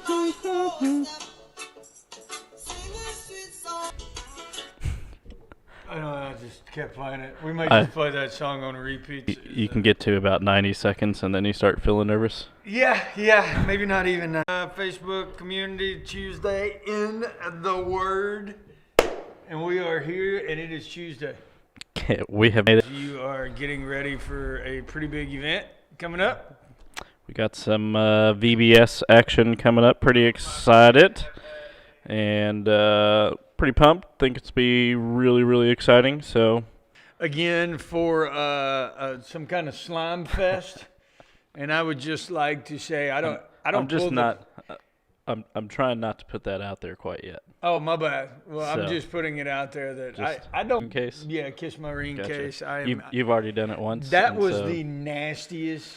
I don't know, I just kept playing it. We might just play that song on repeat. You can get to about 90 seconds and then you start feeling nervous. Yeah, maybe not even. Facebook Community Tuesday in the Word. And we are here, and it is Tuesday. We have made it. You are getting ready for a pretty big event coming up. We got some VBS action coming up. Pretty excited. And pretty pumped. Think it's be really, really exciting. So, again, for some kind of slime fest, and I would just like to say I'm trying not to put that out there quite yet. Oh, my bad. Well, I'm just putting it out there that I don't. In case. Yeah, kiss my ring case. You've already done it once. That was the nastiest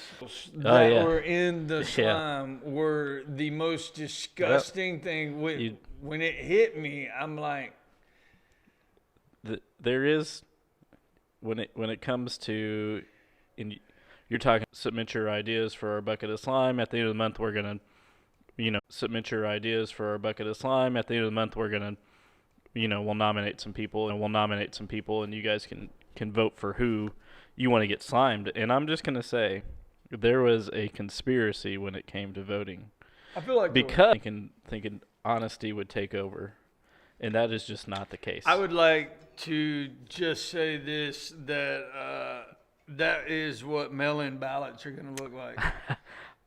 that were in the slime were the most disgusting thing. When it hit me, I'm like, there is when it comes to, you're talking submit your ideas for our bucket of slime. At the end of the month, we're gonna, submit your ideas for our bucket of slime. At the end of the month, we're gonna, we'll nominate some people, and you guys can vote for who you want to get slimed. And I'm just gonna say, there was a conspiracy when it came to voting. I feel like because thinking honesty would take over, and that is just not the case. I would like to just say this, that that is what mail-in ballots are going to look like.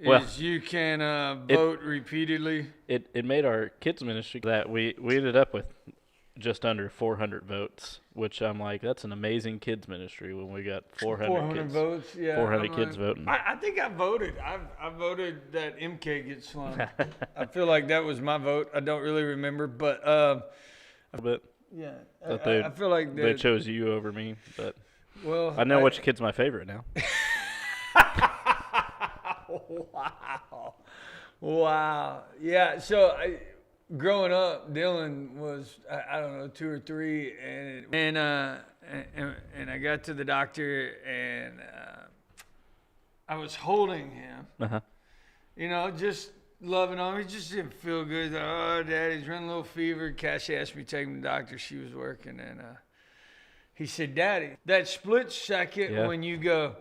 Well, you can vote repeatedly. It made our kids ministry that we ended up with just under 400 votes, which I'm like, that's an amazing kids ministry when we got 400 kids. Votes, yeah. 400 kids voting. I think I voted. I voted that MK gets slimed. I feel like that was my vote. I don't really remember, but yeah. I feel like they chose you over me, but well, I know which kid's my favorite now. Wow. Yeah. So growing up, Dylan was I don't know 2 or 3, and I got to the doctor and I was holding him. Uh-huh. Just loving on him. He just didn't feel good. Oh, Daddy's running a little fever. Cassie asked me to take him to the doctor. She was working, and he said, Daddy, that split second when you go,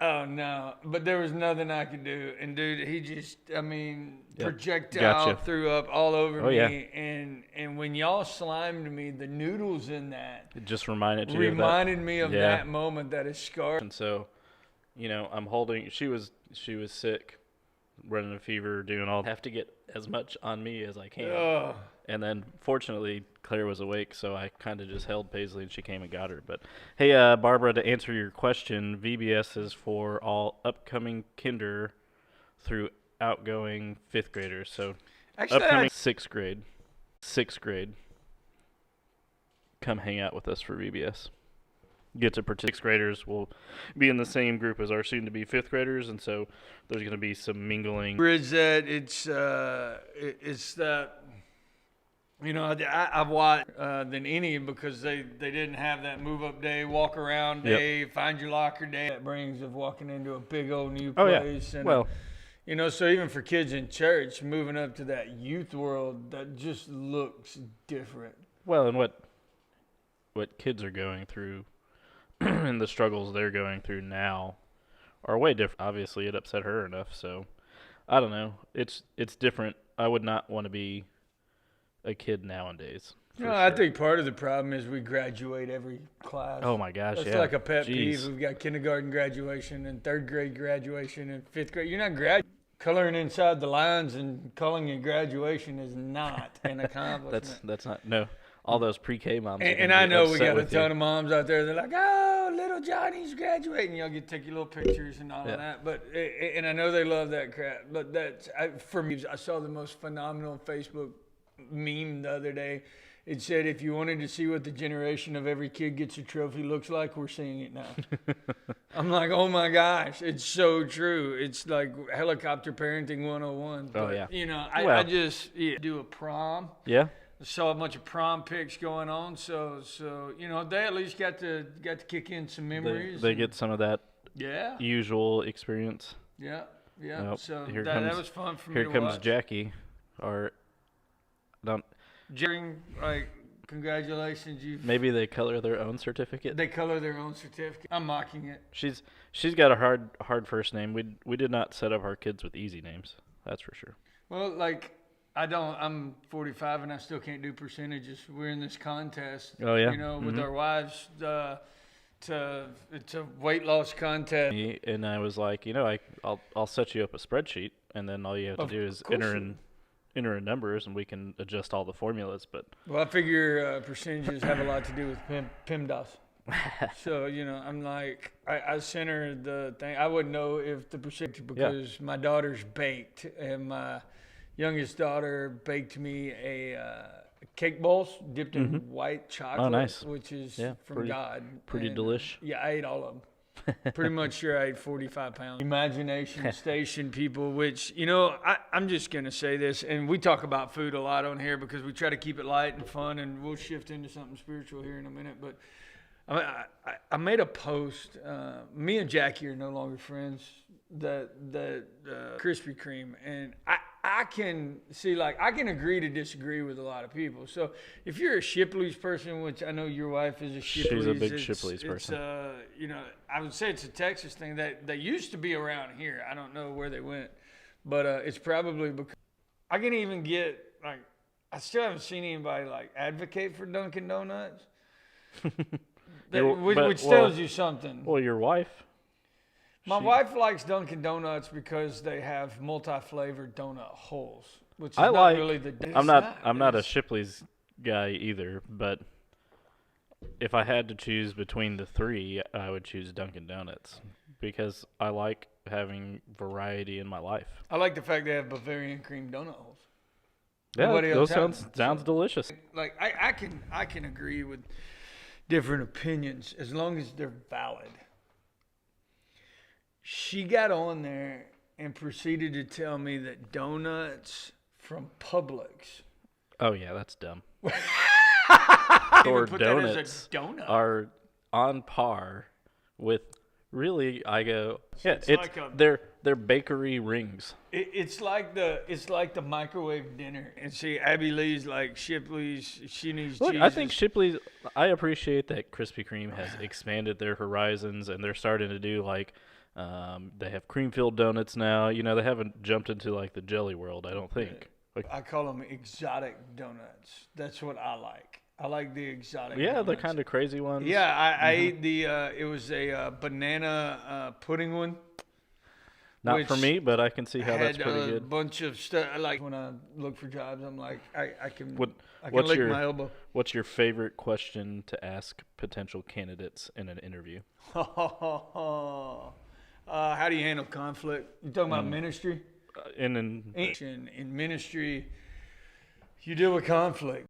oh, no. But there was nothing I could do. And, dude, he just, projectile threw up all over me. Yeah. And when y'all slimed me, the noodles in that. It just reminded me of that moment that is scarred. And so, I'm holding, she was sick, running a fever, doing all. I have to get as much on me as I can. Oh. And then, fortunately, Claire was awake, so I kind of just held Paisley, and she came and got her. But, hey, Barbara, to answer your question, VBS is for all upcoming kinder through outgoing 5th graders. So, actually, upcoming 6th grade, come hang out with us for VBS. Get to participate. 6th graders will be in the same group as our soon-to-be 5th graders, and so there's going to be some mingling. Bridge that it's that. I've watched than any because they didn't have that move up day, walk around day, find your locker day. That brings of walking into a big old new place. And, so even for kids in church, moving up to that youth world, that just looks different. Well, and what kids are going through and the struggles they're going through now are way different. Obviously, it upset her enough, so I don't know. It's different. I would not want to be a kid nowadays. I think part of the problem is we graduate every class. Oh my gosh, That's like a pet peeve. We've got kindergarten graduation and 3rd grade graduation and 5th grade. You're not graduating. Coloring inside the lines and calling it graduation is not an accomplishment. That's not, no. All those pre-K moms. And I know we got a ton of moms out there. They're like, oh, little Johnny's graduating. Y'all get to take your little pictures and all of that. But and I know they love that crap. But for me, I saw the most phenomenal Facebook meme the other day. It said, if you wanted to see what the generation of every kid gets a trophy looks like, we're seeing it now. I'm like, oh my gosh, it's so true. It's like helicopter parenting 101. But, I just do a prom. Yeah. I saw a bunch of prom pics going on. So they at least got to kick in some memories. They get some of that usual experience. Yeah. Nope. So that was fun for me to watch. Here comes Jackie. Or don't During, like, congratulations, maybe they color their own certificate. they color their own certificate. I'm mocking it. She's got a hard first name. We did not set up our kids with easy names. That's for sure. Well, like, I'm 45 and I still can't do percentages. We're in this contest. Oh, yeah? You know, with our wives. It's a weight loss contest. And I was like, I'll set you up a spreadsheet, and then all you have to do is enter in numbers, and we can adjust all the formulas. But Well, I figure percentages have a lot to do with PEMDAS. So, I'm like, I sent her the thing. I wouldn't know if the percentage, because my daughter's baked, and my youngest daughter baked me a cake balls dipped in white chocolate, nice. which is from pretty, God. Pretty delish. Yeah, I ate all of them. Pretty much sure I ate 45 pounds. Imagination Station people, which, I'm just going to say this, and we talk about food a lot on here because we try to keep it light and fun, and we'll shift into something spiritual here in a minute. But I made a post. Me and Jackie are no longer friends. That Krispy Kreme, and I can see, like, I can agree to disagree with a lot of people. So if you're a Shipley's person, which I know your wife is a Shipley's. She's a big Shipley's person. I would say it's a Texas thing that used to be around here. I don't know where they went, but it's probably because I can even get, like, I still haven't seen anybody, like, advocate for Dunkin' Donuts, which tells you something. Well, your wife. My wife likes Dunkin' Donuts because they have multi-flavored donut holes, which is not really the. I'm not a Shipley's guy either, but if I had to choose between the three, I would choose Dunkin' Donuts because I like having variety in my life. I like the fact they have Bavarian cream donut holes. Yeah, those sounds delicious. Like, I can agree with different opinions as long as they're valid. She got on there and proceeded to tell me that donuts from Publix. Oh yeah, that's dumb. Or donuts are on par with, really, I go, yeah, they're bakery rings. It's like the microwave dinner. And see, Abby Lee's like, Shipley's, she needs Jesus. I think Shipley's, I appreciate that Krispy Kreme has expanded their horizons, and they're starting to do, like, they have cream-filled donuts now. They haven't jumped into, like, the jelly world, I don't think. Like, I call them exotic donuts. That's what I like. I like the exotic donuts. The kind of crazy ones. Yeah, I ate the, it was a banana pudding one. Not for me, but I can see how that's pretty good. A bunch of stuff. Like, when I look for jobs, I'm like, I can lick my elbow. What's your favorite question to ask potential candidates in an interview? How do you handle conflict? You talking about ministry? In ministry, you deal with conflict.